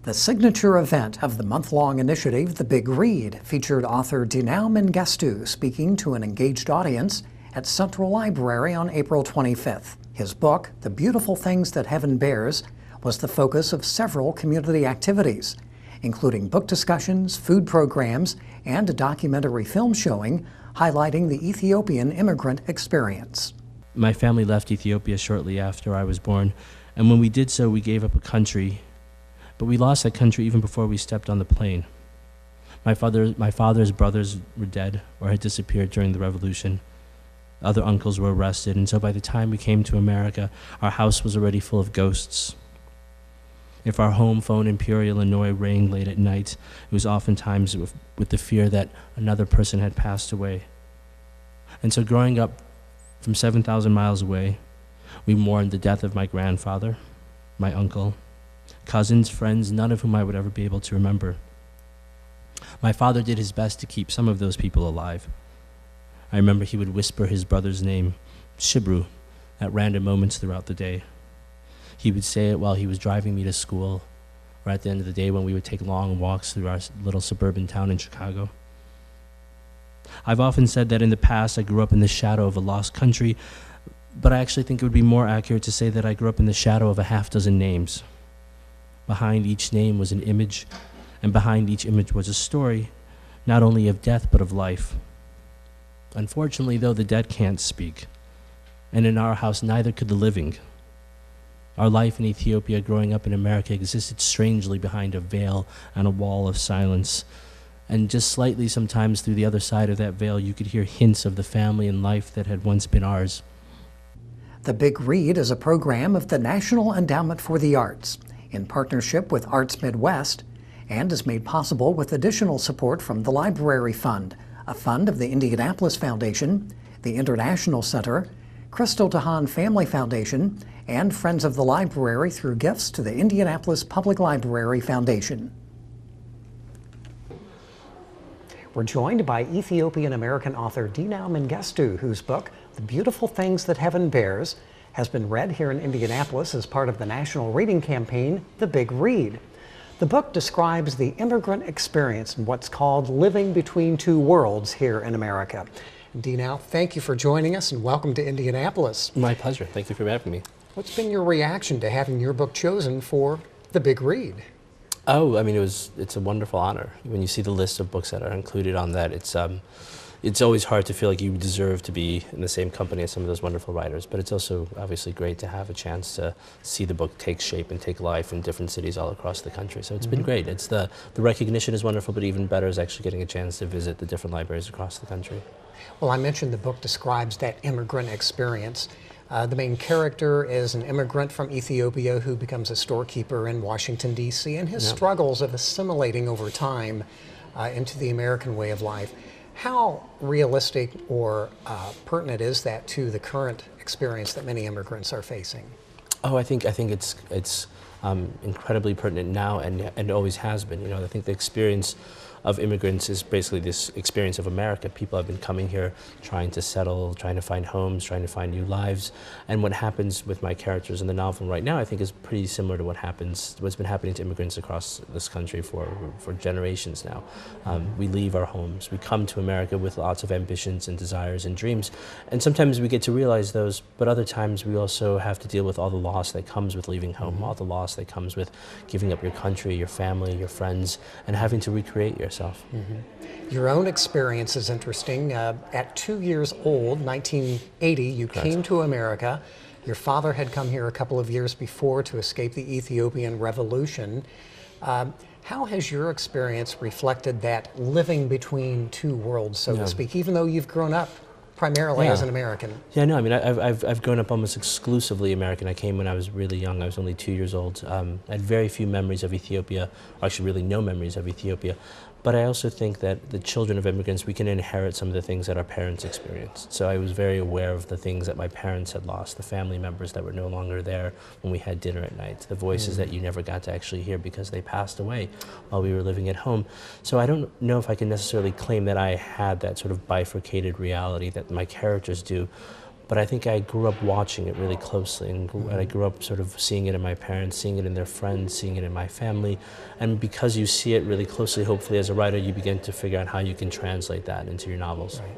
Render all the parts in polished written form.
The signature event of the month-long initiative, The Big Read, featured author Dinaw Mengestu speaking to an engaged audience at Central Library on April 25th. His book, The Beautiful Things That Heaven Bears, was the focus of several community activities, including book discussions, food programs, and a documentary film showing highlighting the Ethiopian immigrant experience. My family left Ethiopia shortly after I was born, and when we did so, we gave up a country. But we lost that country even before we stepped on the plane. My father's brothers were dead or had disappeared during the revolution. Other uncles were arrested, and so by the time we came to America, our house was already full of ghosts. If our home phone in Peoria, Illinois rang late at night, it was oftentimes with the fear that another person had passed away. And so growing up from 7,000 miles away, we mourned the death of my grandfather, my uncle, cousins, friends, none of whom I would ever be able to remember. My father did his best to keep some of those people alive. I remember he would whisper his brother's name, Shibru, at random moments throughout the day. He would say it while he was driving me to school, or at the end of the day when we would take long walks through our little suburban town in Chicago. I've often said that in the past I grew up in the shadow of a lost country, but I actually think it would be more accurate to say that I grew up in the shadow of a half-dozen names. Behind each name was an image, and behind each image was a story, not only of death but of life. Unfortunately, though, the dead can't speak, and in our house neither could the living. Our life in Ethiopia growing up in America existed strangely behind a veil and a wall of silence, and just slightly sometimes through the other side of that veil you could hear hints of the family and life that had once been ours. The Big Read is a program of the National Endowment for the Arts, in partnership with Arts Midwest, and is made possible with additional support from the Library Fund, a fund of the Indianapolis Foundation, the International Center, Crystal DeHaan Family Foundation, and Friends of the Library through gifts to the Indianapolis Public Library Foundation. We're joined by Ethiopian-American author Dinaw Mengestu, whose book, The Beautiful Things That Heaven Bears, has been read here in Indianapolis as part of the national reading campaign, The Big Read. The book describes the immigrant experience and what's called living between two worlds here in America. Dinaw, thank you for joining us and welcome to Indianapolis. My pleasure. Thank you for having me. What's been your reaction to having your book chosen for The Big Read? Oh, I mean, it's a wonderful honor. When you see the list of books that are included on that, it's always hard to feel like you deserve to be in the same company as some of those wonderful writers, but it's also obviously great to have a chance to see the book take shape and take life in different cities all across the country. So it's been great. It's the recognition is wonderful, but even better is actually getting a chance to visit the different libraries across the country. Well, I mentioned the book describes that immigrant experience. The main character is an immigrant from Ethiopia who becomes a storekeeper in Washington, D.C., and his struggles of assimilating over time into the American way of life. How realistic or pertinent is that to the current experience that many immigrants are facing? Oh, I think it's incredibly pertinent now and always has been. You know, I think the experience of immigrants is basically this experience of America. People have been coming here trying to settle, trying to find homes, trying to find new lives. And what happens with my characters in the novel right now, I think, is pretty similar to what's been happening to immigrants across this country for generations now. We leave our homes, we come to America with lots of ambitions and desires and dreams, and sometimes we get to realize those, but other times we also have to deal with all the loss that comes with leaving home, all the loss that comes with giving up your country, your family, your friends, and having to recreate yourself. Your own experience is interesting. At 2 years old, 1980, you came to America. Your father had come here a couple of years before to escape the Ethiopian Revolution. How has your experience reflected that living between two worlds, so to speak, even though you've grown up primarily as an American? Yeah, no, I mean, I've grown up almost exclusively American. I came when I was really young. I was only 2 years old. I had very few memories of Ethiopia, or actually really no memories of Ethiopia. But I also think that the children of immigrants, we can inherit some of the things that our parents experienced. So I was very aware of the things that my parents had lost, the family members that were no longer there when we had dinner at night, the voices that you never got to actually hear because they passed away while we were living at home. So I don't know if I can necessarily claim that I had that sort of bifurcated reality that my characters do. But I think I grew up watching it really closely, and I grew up sort of seeing it in my parents, seeing it in their friends, seeing it in my family. And because you see it really closely, hopefully as a writer, you begin to figure out how you can translate that into your novels. Right.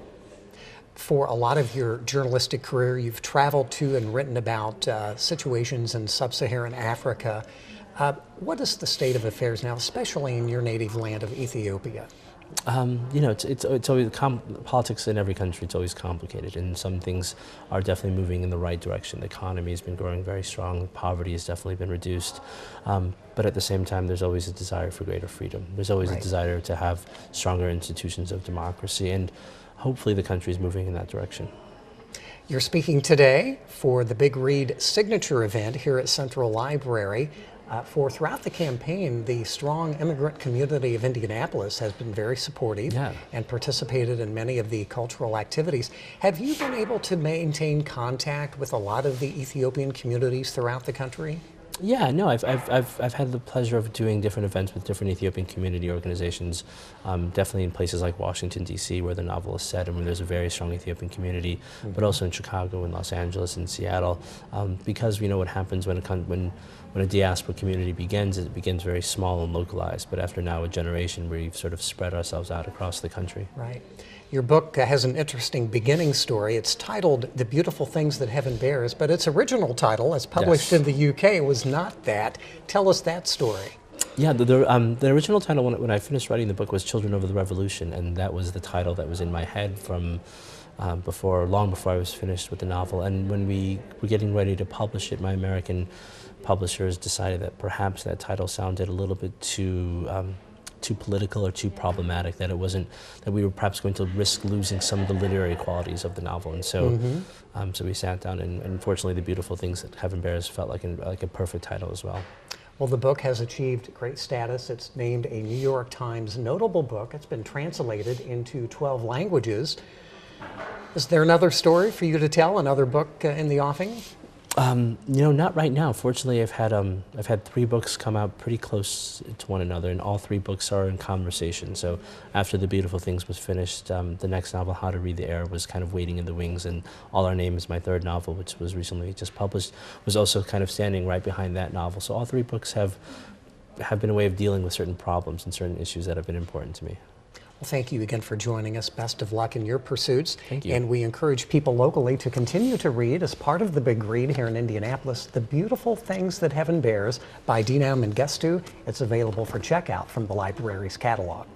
For a lot of your journalistic career, you've traveled to and written about situations in sub-Saharan Africa. What is the state of affairs now, especially in your native land of Ethiopia? You know, it's always politics in every country. It's always complicated, and some things are definitely moving in the right direction. The economy has been growing very strong. Poverty has definitely been reduced, but at the same time, there's always a desire for greater freedom. There's always a desire to have stronger institutions of democracy, and hopefully, the country is moving in that direction. You're speaking today for the Big Read signature event here at Central Library. For throughout the campaign, the strong immigrant community of Indianapolis has been very supportive and participated in many of the cultural activities. Have you been able to maintain contact with a lot of the Ethiopian communities throughout the country? Yeah, no, I've had the pleasure of doing different events with different Ethiopian community organizations, definitely in places like Washington, D.C., where the novel is set and where there's a very strong Ethiopian community, but also in Chicago and Los Angeles and Seattle, because we know what happens when a diaspora community begins. It begins very small and localized, but after now a generation, we've sort of spread ourselves out across the country. Right. Your book has an interesting beginning story. It's titled The Beautiful Things That Heaven Bears, but its original title, as published in the UK, was not that. Tell us that story. Yeah, the original title when I finished writing the book was Children Over the Revolution, and that was the title that was in my head from long before I was finished with the novel. And when we were getting ready to publish it, my American publishers decided that perhaps that title sounded a little bit too political or too problematic, that we were perhaps going to risk losing some of the literary qualities of the novel. And so so we sat down, and unfortunately The Beautiful Things That Heaven Bears felt like a perfect title as well. Well, the book has achieved great status. It's named a New York Times notable book. It's been translated into 12 languages. Is there another story for you to tell, another book in the offing? You know, not right now. Fortunately, I've had 3 books come out pretty close to one another, and all 3 books are in conversation. So after The Beautiful Things was finished, the next novel, How to Read the Air, was kind of waiting in the wings, and All Our Name is my 3rd novel, which was recently just published, was also kind of standing right behind that novel. So all 3 books have been a way of dealing with certain problems and certain issues that have been important to me. Well, thank you again for joining us. Best of luck in your pursuits. Thank you. And we encourage people locally to continue to read, as part of the Big Read here in Indianapolis, The Beautiful Things That Heaven Bears by Dinaw Mengestu. It's available for checkout from the library's catalog.